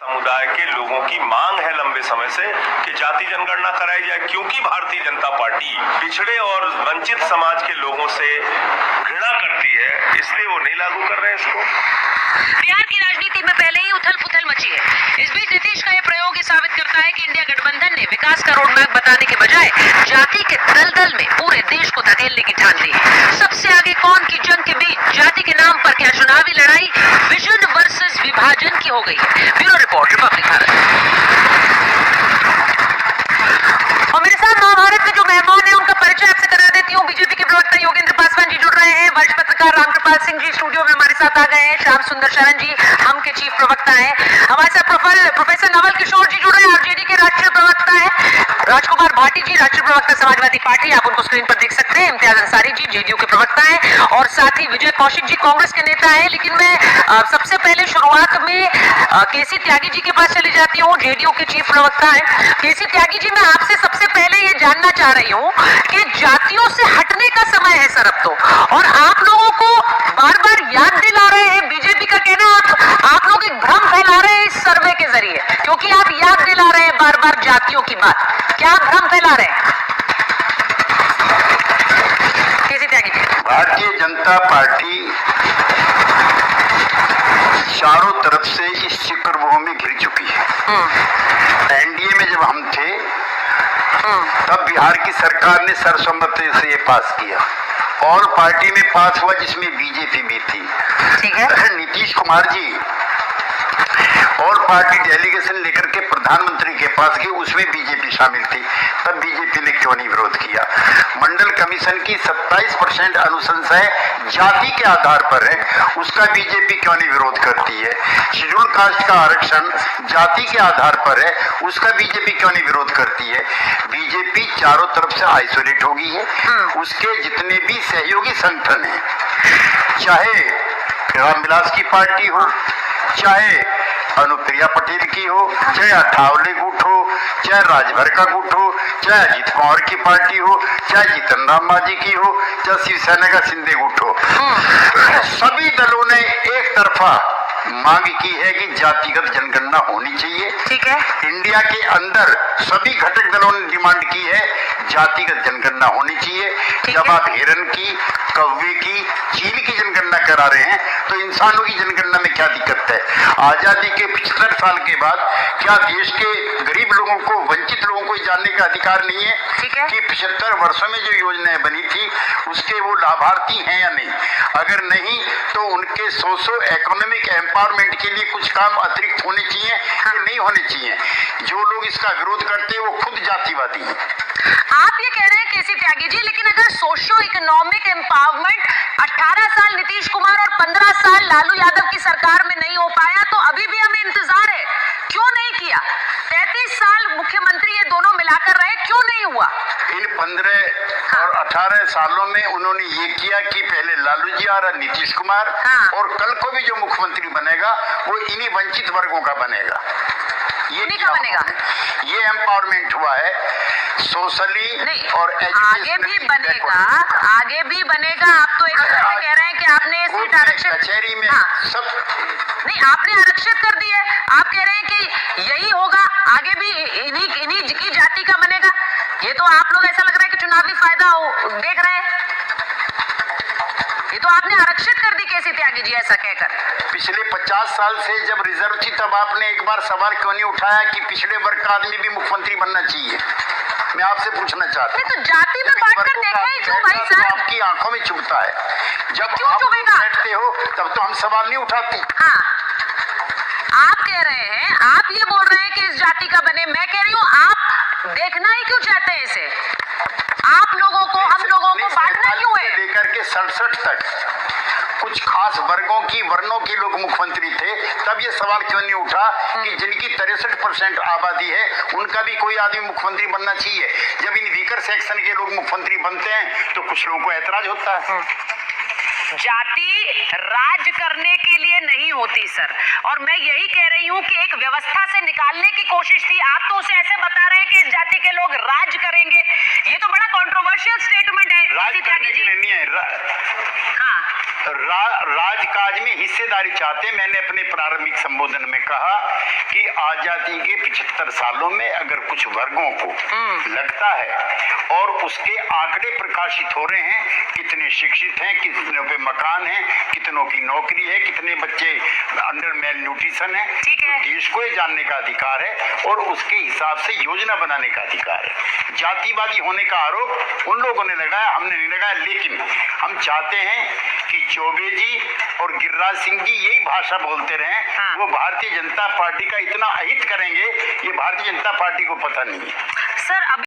समुदाय के लोगों की मांग है लंबे समय से कि जाति जनगणना कराई जाए, क्योंकि भारतीय जनता पार्टी पिछड़े और वंचित समाज के लोगों से घृणा करती है, इसलिए वो नहीं लागू कर रहे हैं इसको। बिहार की राजनीति में पहले ही उथल पुथल मची है। इस बीच नीतीश का यह प्रयोग ये साबित करता है कि इंडिया गठबंधन ने विकास का रोड मैप बताने के बजाय जाति के दलदल में पूरे देश को धकेलने की ठान ली। सबसे आगे कौन की जंग के बीच जाति के नाम पर क्या चुनावी लड़ाई विजन वर्सेस विभाजन की हो गई है। Bureau report, Republic Bharat. और मेरे साथ महाभारत में जो मेहमान है उनका परिचय आपसे करा देती हूँ। बीजेपी के प्रवक्ता योगेंद्र पासवान जी जुड़ रहे हैं, वरिष्ठ पत्रकार रामकृपाल सिंह जी स्टूडियो में हमारे साथ आ गए हैं, श्याम सुंदर शरण जी हम के चीफ प्रवक्ता हैं, हमारे साथ प्रोफेसर नवल किशोर जी जुड़ रहे हैं, आरजेडी के राष्ट्रीय प्रवक्ता है, राजकुमार भाटी जी राष्ट्रीय प्रवक्ता समाजवादी पार्टी, आप उनको स्क्रीन पर देख सकते हैं, इम्तियाज अंसारी जी जेडीयू के प्रवक्ता है, और साथ ही विजय कौशिक जी कांग्रेस के नेता है। लेकिन मैं सबसे पहले शुरुआत में केसी त्यागी जी के पास चली जाती हूँ, जेडीयू के चीफ प्रवक्ता है। केसी त्यागी जी, मैं आपसे सबसे पहले ये जानना चाह रही हूँ कि जातियों से हटने का समय है सर अब तो, और आप लोगों को बार बार याद दिला रहे हैं, बीजेपी का कहना है आप लोग एक भ्रम फैला रहे हैं इस सर्वे के जरिए, क्योंकि आप याद दिला रहे हैं बार बार जातियों की बात, क्या भ्रम फैला रहे हैं? केसी त्यागी जी। भारतीय जनता पार्टी चारों तरफ से इस चक्रव्यूह में घिर चुकी है। एनडीए में जब हम थे तब बिहार की सरकार ने सर्वसम्मति से ये पास किया, और पार्टी में पास हुआ जिसमें बीजेपी भी थी। ठीक है। नीतीश कुमार जी और पार्टी डेलीगेशन लेकर के प्रधानमंत्री के पास गई, उसमें बीजेपी शामिल थी, तब बीजेपी ने क्यों नहीं विरोध किया? मंडल कमीशन की 27% अनुशंसाएं जाति के आधार पर है, उसका बीजेपी क्यों नहीं विरोध करती है? शेड्यूल कास्ट का आरक्षण जाति के आधार पर है, उसका बीजेपी क्यों नहीं विरोध करती है? बीजेपी चारों तरफ से आइसोलेट हो गई है। उसके जितने भी सहयोगी संगठन हैं, चाहे रामविलास की पार्टी हो, चाहे अनुप्रिया पटेल की हो, चाहे अठावले गुट हो, चाहे राजभर का गुट हो, चाहे अजीत पवार की पार्टी हो, चाहे जीतन राम मांझी की हो, चाहे शिवसेना का शिंदे गुट हो, सभी दलों ने एक तरफा मांग की है कि जातिगत जनगणना होनी चाहिए। ठीक है। इंडिया के अंदर सभी घटक दलों ने डिमांड की है जातिगत जनगणना होनी चाहिए। जब आप हिरन की, कौवे की, चील की जनगणना करा रहे हैं तो इंसानों की जनगणना में क्या दिक्कत है? आजादी के 75 साल के बाद क्या देश के गरीब लोगों को, वंचित लोगों को जानने का अधिकार नहीं है कि 75 वर्षों में जो योजनाएं बनी थी उसके वो लाभार्थी हैं या नहीं? अगर नहीं तो उनके सोशो इकोनॉमिक एम्पावरमेंट के लिए कुछ काम अतिरिक्त होने चाहिए कि नहीं होने चाहिए? जो लोग इसका विरोध करते हैं वो खुद जातिवादी हैं। आप ये कह रहे हैं केसी त्यागी जी, लेकिन अगर सोशो इकोनॉमिक एम्पावरमेंट 18 साल नीतीश कुमार और 15 साल लालू यादव की सरकार में नहीं हो पाया तो अभी भी हमें इंतजार है, क्यों नहीं किया? 33 साल मुख्यमंत्री ये दोनों मिलाकर रहे, क्यों नहीं हुआ? इन 15 और 18 सालों में उन्होंने ये किया कि पहले लालू जी और नीतीश कुमार, और कल को भी जो मुख्यमंत्री बनेगा वो इन्हीं वंचित वर्गों का बनेगा। ये क्या बनेगा? ये एम्पावरमेंट हुआ है सोशली और आगे भी बनेगा, आगे भी बनेगा। आप तो एक कह रहे हैं कि आपने सीट आरक्षित कचहरी में सब नहीं, आपने आरक्षित कर दी है, आप कह रहे हैं कि यही होगा, आगे भी इन्हीं की जाति का बनेगा। ये तो आप लोग ऐसा लग रहा है कि चुनावी फायदा देख रहे हैं। ये तो आपने आरक्षित कर दी केसी त्यागी जी ऐसा कहकर। पिछले 50 साल से जब रिजर्व थी तब आपने एक बार सवाल क्यों नहीं उठाया कि पिछड़े वर्ग का आदमी भी मुख्यमंत्री बनना चाहिए? मैं आपसे पूछना चाहता हूँ। तो जाति में बांटकर देखा ही क्यों भाई साहब? आपकी आंखों में चुभता है, जब क्यों चुभेगा? बैठते हो तब तो हम सवाल नहीं उठाते। हाँ, आप कह रहे हैं, आप ये बोल रहे हैं कि इस जाति का बने, मैं कह रही हूँ आप देखना ही क्यों चाहते हैं इसे? आप लोगों को, हम लोगों को बांटना क्यों है? लेकर के 67 तक कुछ खास वर्णों के लोग मुख्यमंत्री थे, तब ये सवाल क्यों नहीं उठा कि जिनकी 63% आबादी है उनका भी कोई आदमी मुख्यमंत्री बनना चाहिए? जब इन वीकर सेक्शन के लोग मुख्यमंत्री बनते हैं तो कुछ लोगों को ऐतराज होता है। जाति राज करने के लिए नहीं होती सर, और मैं यही कह रही हूँ कि एक व्यवस्था से निकालने की कोशिश थी। आप तो उसे ऐसे बता रहे हैं कि इस जाति के लोग राज करेंगे, ये तो बड़ा कंट्रोवर्शियल स्टेटमेंट है। राज करने के लिए नहीं है, हाँ, राज राजकाज में हिस्सेदारी चाहते। मैंने अपने प्रारंभिक संबोधन में कहा कि आजादी के 75 सालों में अगर कुछ वर्गों को लगता है और उसके आंकड़े प्रकाशित हो रहे हैं, कितने शिक्षित हैं, कितनों पे मकान है, कितनों की नौकरी है, कितने बच्चे अंडर मेल न्यूट्रिशन है, ठीक है। तो देश को ये जानने का अधिकार है और उसके हिसाब से योजना बनाने का अधिकार है। जातिवादी होने का आरोप उन लोगों ने लगाया, हमने नहीं लगाया। लेकिन हम चाहते हैं कि चौबे जी और गिरिराज सिंह जी यही भाषा बोलते रहें। हाँ। वो भारतीय जनता पार्टी का इतना अहित करेंगे, ये भारतीय जनता पार्टी को पता नहीं है। सर, अभी